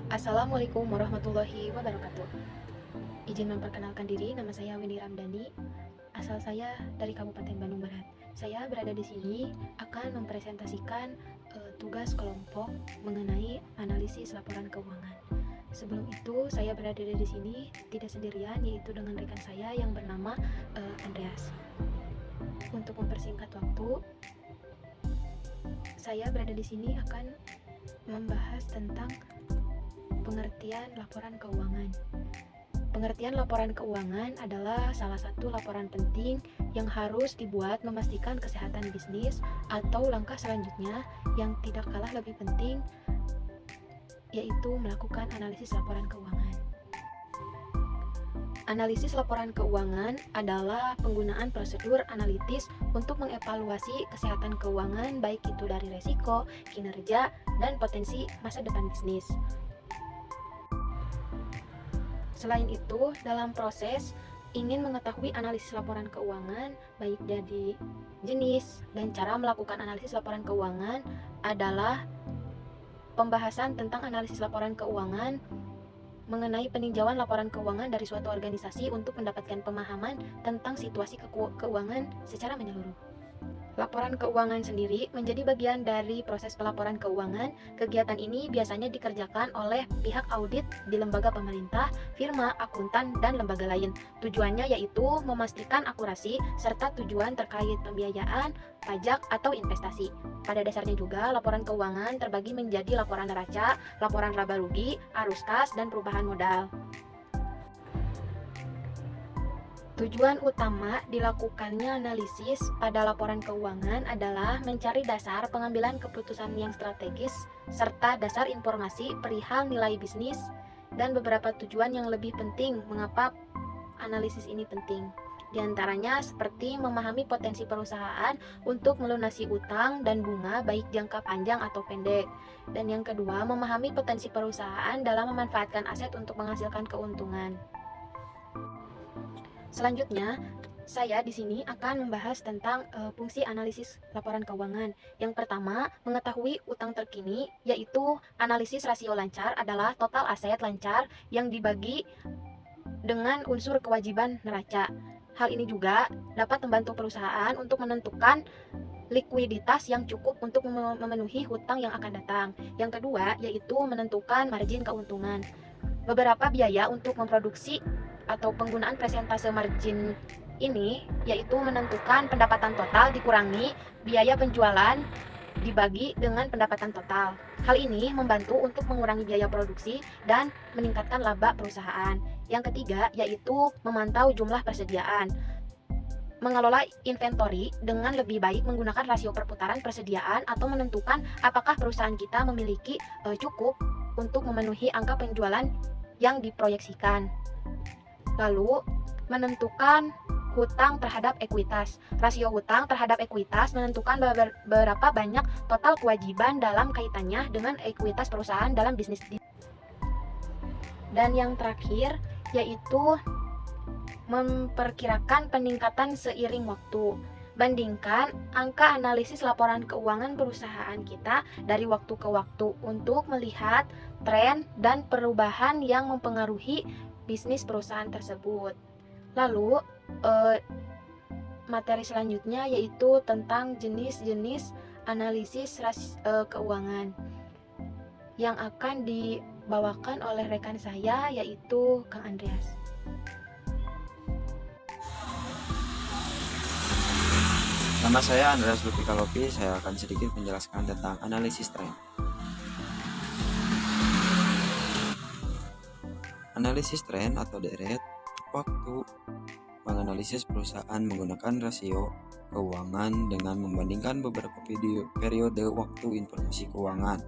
Assalamualaikum warahmatullahi wabarakatuh. Izin memperkenalkan diri, nama saya Winnie Ramdhani. Asal saya dari Kabupaten Bandung Barat. Saya berada di sini akan mempresentasikan tugas kelompok mengenai analisis laporan keuangan. Sebelum itu, saya berada di sini tidak sendirian, yaitu dengan rekan saya yang bernama Andreas. Untuk mempersingkat waktu, saya berada di sini akan membahas tentang pengertian laporan keuangan. Pengertian laporan keuangan adalah salah satu laporan penting yang harus dibuat memastikan kesehatan bisnis, atau langkah selanjutnya yang tidak kalah lebih penting yaitu melakukan analisis laporan keuangan. Analisis laporan keuangan adalah penggunaan prosedur analitis untuk mengevaluasi kesehatan keuangan, baik itu dari resiko, kinerja, dan potensi masa depan bisnis. Selain itu, dalam proses ingin mengetahui analisis laporan keuangan, baik dari jenis dan cara melakukan analisis laporan keuangan, adalah pembahasan tentang analisis laporan keuangan mengenai peninjauan laporan keuangan dari suatu organisasi untuk mendapatkan pemahaman tentang situasi keuangan secara menyeluruh. Laporan keuangan sendiri menjadi bagian dari proses pelaporan keuangan. Kegiatan ini biasanya dikerjakan oleh pihak audit di lembaga pemerintah, firma, akuntan, dan lembaga lain. Tujuannya yaitu memastikan akurasi serta tujuan terkait pembiayaan, pajak, atau investasi. Pada dasarnya juga, laporan keuangan terbagi menjadi laporan neraca, laporan laba rugi, arus kas, dan perubahan modal. Tujuan utama dilakukannya analisis pada laporan keuangan adalah mencari dasar pengambilan keputusan yang strategis, serta dasar informasi perihal nilai bisnis, dan beberapa tujuan yang lebih penting mengapa analisis ini penting. Di antaranya seperti memahami potensi perusahaan untuk melunasi utang dan bunga baik jangka panjang atau pendek. Dan yang kedua, memahami potensi perusahaan dalam memanfaatkan aset untuk menghasilkan keuntungan. Selanjutnya, saya di sini akan membahas tentang fungsi analisis laporan keuangan. Yang pertama, mengetahui utang terkini, yaitu analisis rasio lancar adalah total aset lancar yang dibagi dengan unsur kewajiban neraca. Hal ini juga dapat membantu perusahaan untuk menentukan likuiditas yang cukup untuk memenuhi hutang yang akan datang. Yang kedua, yaitu menentukan margin keuntungan. Beberapa biaya untuk memproduksi atau penggunaan presentase margin ini yaitu menentukan pendapatan total dikurangi biaya penjualan dibagi dengan pendapatan total. Hal ini membantu untuk mengurangi biaya produksi dan meningkatkan laba perusahaan. Yang ketiga yaitu memantau jumlah persediaan. Mengelola inventory dengan lebih baik menggunakan rasio perputaran persediaan atau menentukan apakah perusahaan kita memiliki cukup untuk memenuhi angka penjualan yang diproyeksikan. Lalu, menentukan hutang terhadap ekuitas. Rasio hutang terhadap ekuitas menentukan berapa banyak total kewajiban dalam kaitannya dengan ekuitas perusahaan dalam bisnis. Dan yang terakhir, yaitu memperkirakan peningkatan seiring waktu. Bandingkan angka analisis laporan keuangan perusahaan kita dari waktu ke waktu untuk melihat tren dan perubahan yang mempengaruhi bisnis perusahaan tersebut. Lalu, materi selanjutnya yaitu tentang jenis-jenis analisis keuangan yang akan dibawakan oleh rekan saya yaitu Kang Andreas. Nama saya Andreas Lupika Lopi, saya akan sedikit menjelaskan tentang analisis tren. Analisis tren atau deret waktu menganalisis perusahaan menggunakan rasio keuangan dengan membandingkan beberapa periode waktu informasi keuangan.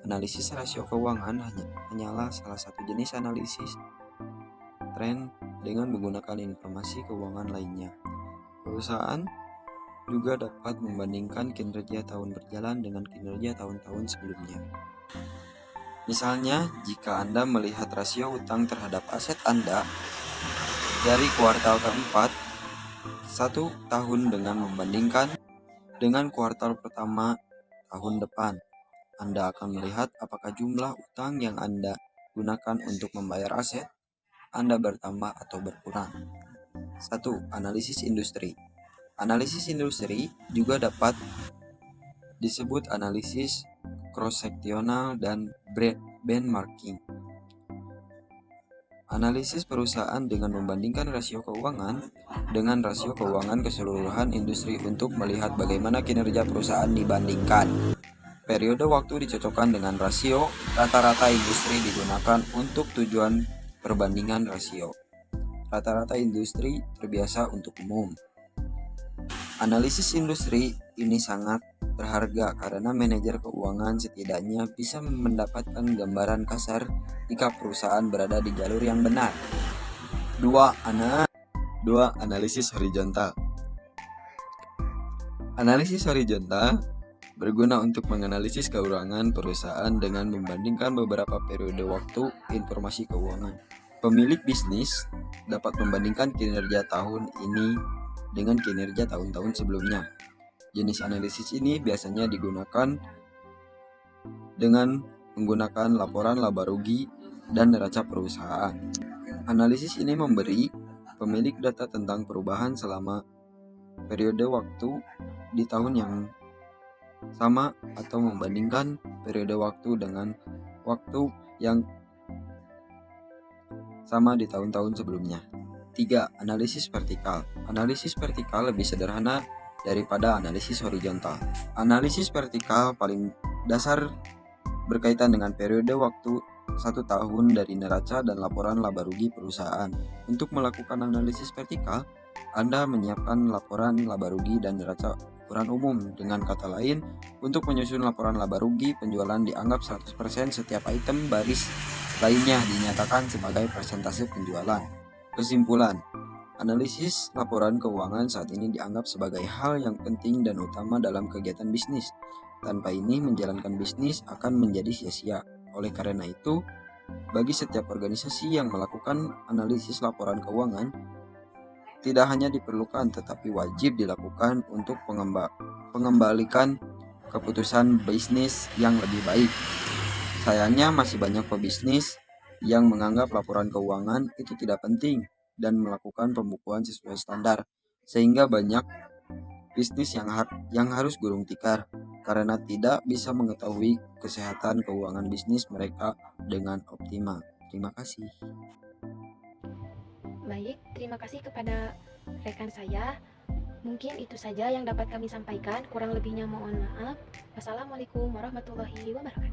Analisis rasio keuangan hanyalah salah satu jenis analisis tren dengan menggunakan informasi keuangan lainnya. Perusahaan juga dapat membandingkan kinerja tahun berjalan dengan kinerja tahun-tahun sebelumnya. Misalnya, jika Anda melihat rasio utang terhadap aset Anda dari kuartal keempat satu tahun dengan membandingkan dengan kuartal pertama tahun depan, Anda akan melihat apakah jumlah utang yang Anda gunakan untuk membayar aset Anda bertambah atau berkurang. 1. Analisis industri. Analisis industri juga dapat disebut analisis cross-seksional dan benchmarking. Analisis perusahaan dengan membandingkan rasio keuangan dengan rasio keuangan keseluruhan industri untuk melihat bagaimana kinerja perusahaan dibandingkan. Periode waktu dicocokkan dengan rasio, rata-rata industri digunakan untuk tujuan perbandingan rasio. Rata-rata industri terbiasa untuk umum. Analisis industri ini sangat berharga karena manajer keuangan setidaknya bisa mendapatkan gambaran kasar jika perusahaan berada di jalur yang benar. 2. Analisis horizontal. Analisis horizontal berguna untuk menganalisis keuangan perusahaan dengan membandingkan beberapa periode waktu informasi keuangan. Pemilik bisnis dapat membandingkan kinerja tahun ini dengan kinerja tahun-tahun sebelumnya. Jenis analisis ini biasanya digunakan dengan menggunakan laporan laba rugi dan neraca perusahaan. Analisis ini memberi pemilik data tentang perubahan selama periode waktu di tahun yang sama atau membandingkan periode waktu dengan waktu yang sama di tahun-tahun sebelumnya. 3. Analisis vertikal. Analisis vertikal lebih sederhana daripada analisis horizontal. Analisis vertikal paling dasar berkaitan dengan periode waktu 1 tahun dari neraca dan laporan laba rugi perusahaan. Untuk melakukan analisis vertikal, Anda menyiapkan laporan laba rugi dan neraca ukuran umum. Dengan kata lain, untuk menyusun laporan laba rugi, penjualan dianggap 100%, setiap item baris lainnya dinyatakan sebagai persentase penjualan. Kesimpulan, analisis laporan keuangan saat ini dianggap sebagai hal yang penting dan utama dalam kegiatan bisnis. Tanpa ini, menjalankan bisnis akan menjadi sia-sia. Oleh karena itu, bagi setiap organisasi yang melakukan analisis laporan keuangan, tidak hanya diperlukan tetapi wajib dilakukan untuk pengembalikan keputusan bisnis yang lebih baik. Sayangnya masih banyak pebisnis yang menganggap laporan keuangan itu tidak penting dan melakukan pembukuan sesuai standar, sehingga banyak bisnis yang harus gulung tikar karena tidak bisa mengetahui kesehatan keuangan bisnis mereka dengan optimal. Terima kasih. Baik, terima kasih kepada rekan saya. Mungkin itu saja yang dapat kami sampaikan. Kurang lebihnya mohon maaf. Wassalamualaikum warahmatullahi wabarakatuh.